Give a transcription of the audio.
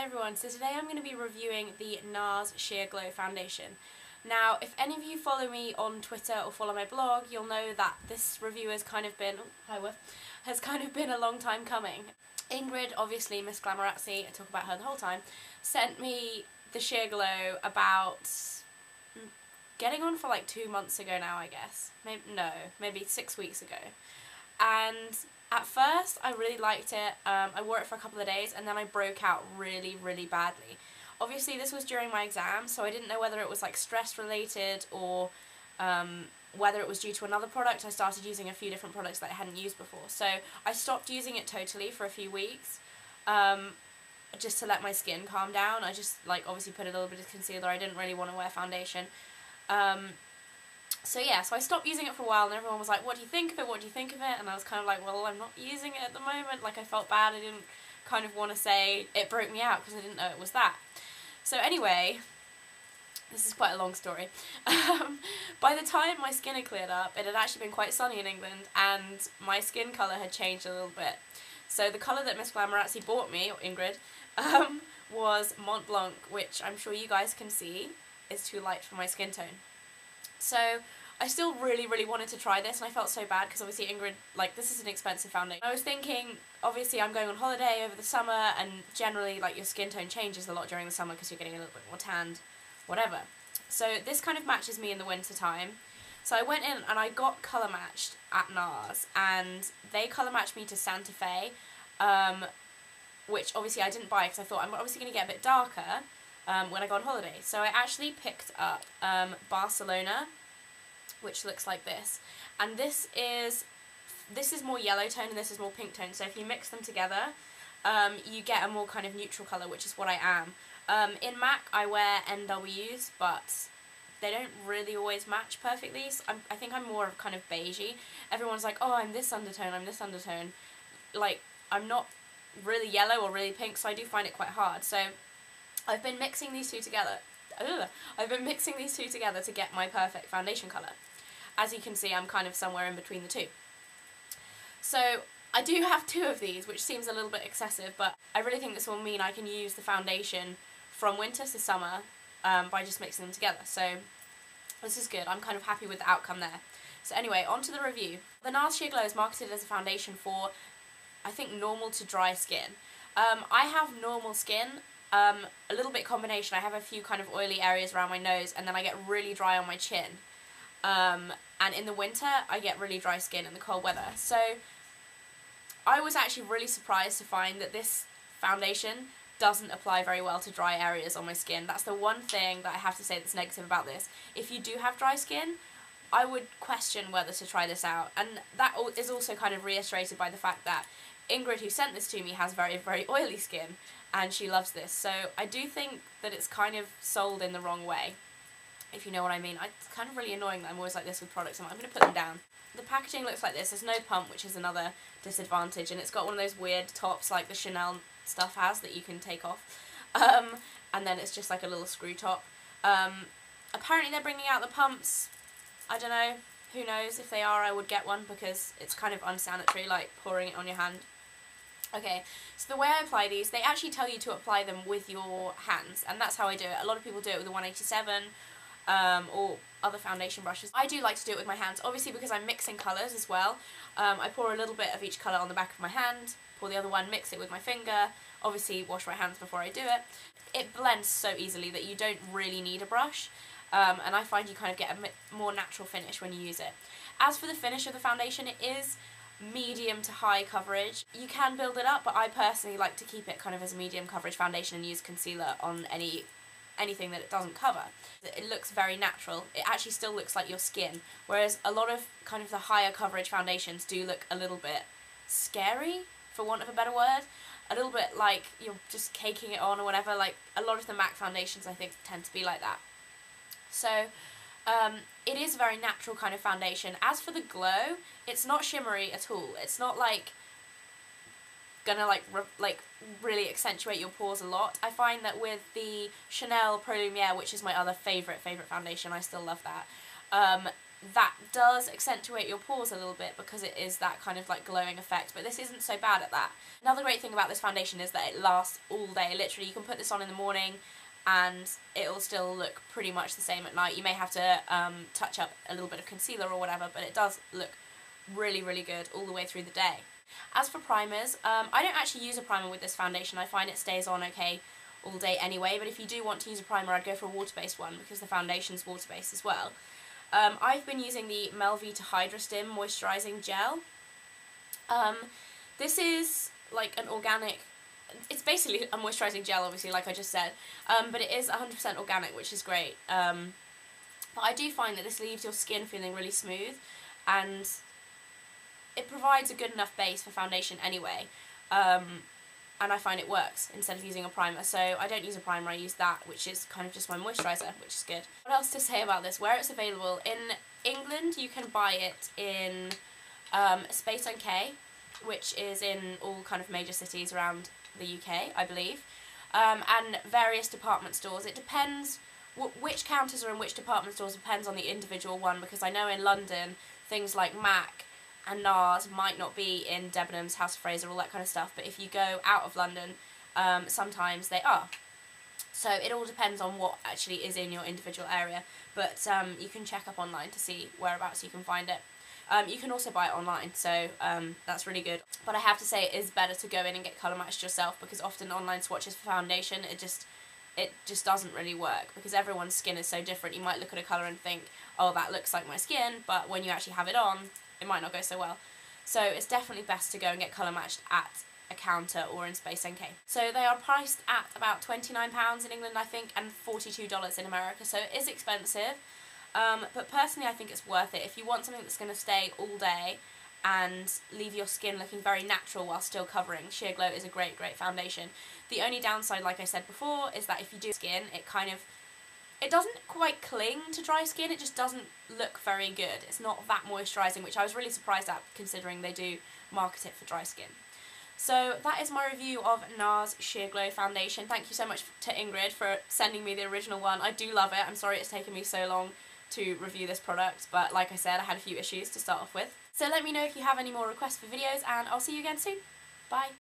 Hi everyone, so today I'm going to be reviewing the NARS Sheer Glow Foundation. Now, if any of you follow me on Twitter or follow my blog, you'll know that this review has kind of been, a long time coming. Ingrid, obviously Miss Glamorazzi, I talk about her the whole time, sent me the Sheer Glow about getting on for like 2 months ago now, I guess. Maybe 6 weeks ago. And at first, I really liked it. I wore it for a couple of days, and then I broke out really, really badly. Obviously, this was during my exam, so I didn't know whether it was like stress-related or whether it was due to another product. I started using a few different products that I hadn't used before. So I stopped using it totally for a few weeks, just to let my skin calm down. I just, obviously put a little bit of concealer. I didn't really want to wear foundation. So I stopped using it for a while, and everyone was like, what do you think of it, what do you think of it? And I was kind of like, well, I'm not using it at the moment. Like, I felt bad, I didn't kind of want to say it broke me out, because I didn't know it was that. So anyway, this is quite a long story. By the time my skin had cleared up, it had actually been quite sunny in England, and my skin colour had changed a little bit. So the colour that Miss Glamorazzi bought me, or Ingrid, was Mont Blanc, which I'm sure you guys can see is too light for my skin tone. So I still really, really wanted to try this, and I felt so bad because obviously Ingrid, this is an expensive foundation. I was thinking, obviously I'm going on holiday over the summer, and generally your skin tone changes a lot during the summer because you're getting a little bit more tanned, whatever. So this kind of matches me in the winter time. So I went in and I got colour matched at NARS, and they colour matched me to Santa Fe, which obviously I didn't buy because I thought I'm obviously going to get a bit darker when I go on holiday. So I actually picked up Barcelona, which looks like this, and this is more yellow tone and this is more pink tone, so if you mix them together you get a more kind of neutral colour, which is what I am. In MAC I wear NWs, but they don't really always match perfectly, so I think I'm more of kind of beigey. Everyone's like, oh, I'm this undertone, I'm this undertone. I'm not really yellow or really pink, so I do find it quite hard. So I've been mixing these two together. To get my perfect foundation colour. As you can see, I'm kind of somewhere in between the two. So I do have 2 of these, which seems a little bit excessive, but I really think this will mean I can use the foundation from winter to summer by just mixing them together. So this is good. I'm kind of happy with the outcome there. So anyway, on to the review. The NARS Sheer Glow is marketed as a foundation for, I think, normal to dry skin. I have normal skin. A little bit combination. I have a few kind of oily areas around my nose, and then I get really dry on my chin. And in the winter, I get really dry skin in the cold weather. So I was actually really surprised to find that this foundation doesn't apply very well to dry areas on my skin. That's the one thing that I have to say that's negative about this. If you do have dry skin, I would question whether to try this out. And that is also kind of reiterated by the fact that Ingrid, who sent this to me, has very, very oily skin, and she loves this. So I do think that it's kind of sold in the wrong way, if you know what I mean. It's kind of really annoying that I'm always like this with products. I'm going to put them down. The packaging looks like this. There's no pump, which is another disadvantage, and it's got one of those weird tops like the Chanel stuff has that you can take off. And then it's just like a little screw top. Apparently they're bringing out the pumps. I don't know. Who knows? If they are, I would get one because it's kind of unsanitary, like pouring it on your hand. Okay, so the way I apply these, they actually tell you to apply them with your hands, and that's how I do it. A lot of people do it with a 187 or other foundation brushes. I do like to do it with my hands, obviously because I'm mixing colours as well. I pour a little bit of each colour on the back of my hand, pour the other one, mix it with my finger, obviously wash my hands before I do it. It blends so easily that you don't really need a brush, and I find you kind of get a more natural finish when you use it. As for the finish of the foundation, it is medium to high coverage. You can build it up, but I personally like to keep it kind of as a medium coverage foundation and use concealer on anything that it doesn't cover. It looks very natural. It actually still looks like your skin, whereas a lot of kind of the higher coverage foundations do look a little bit scary, for want of a better word. A little bit like you're just caking it on or whatever. Like a lot of the MAC foundations I think tend to be like that. So it is a very natural kind of foundation. As for the glow, it's not shimmery at all. It's not gonna really accentuate your pores a lot. I find that with the Chanel Pro Lumiere, which is my other favourite foundation, I still love that, that does accentuate your pores a little bit because it is that kind of like glowing effect, but this isn't so bad at that. Another great thing about this foundation is that it lasts all day. Literally, you can put this on in the morning and it'll still look pretty much the same at night. You may have to touch up a little bit of concealer or whatever, but it does look really, really good all the way through the day. As for primers, I don't actually use a primer with this foundation. I find it stays on okay all day anyway, but if you do want to use a primer, I'd go for a water-based one because the foundation's water-based as well. I've been using the Melvita Hydra Stim Moisturising Gel. This is like an organic, it's basically a moisturising gel, obviously, like I just said, but it is 100% organic, which is great. But I do find that this leaves your skin feeling really smooth, and it provides a good enough base for foundation anyway, and I find it works instead of using a primer. So I don't use a primer, I use that, which is kind of just my moisturiser, which is good. What else to say about this? Where it's available? In England, you can buy it in Space NK, which is in all kind of major cities around the UK, I believe, and various department stores. It depends, which counters are in which department stores depends on the individual one, because I know in London, things like MAC and NARS might not be in Debenhams, House of Fraser, all that kind of stuff, but if you go out of London, sometimes they are. So it all depends on what actually is in your individual area, but you can check up online to see whereabouts you can find it. You can also buy it online, so that's really good. But I have to say it is better to go in and get colour matched yourself, because often online swatches for foundation, it just doesn't really work, because everyone's skin is so different. You might look at a colour and think, oh, that looks like my skin, but when you actually have it on, it might not go so well. So it's definitely best to go and get colour matched at a counter or in Space NK. So they are priced at about £29 in England, I think, and $42 in America, so it is expensive. But personally I think it's worth it. If you want something that's going to stay all day and leave your skin looking very natural while still covering, Sheer Glow is a great, great foundation. The only downside, like I said before, is that if you do skin, it doesn't quite cling to dry skin, it just doesn't look very good. It's not that moisturising, which I was really surprised at considering they do market it for dry skin. So that is my review of NARS Sheer Glow Foundation. Thank you so much to Ingrid for sending me the original one. I do love it. I'm sorry it's taken me so long to review this product, but like I said, I had a few issues to start off with. So let me know if you have any more requests for videos, and I'll see you again soon. Bye!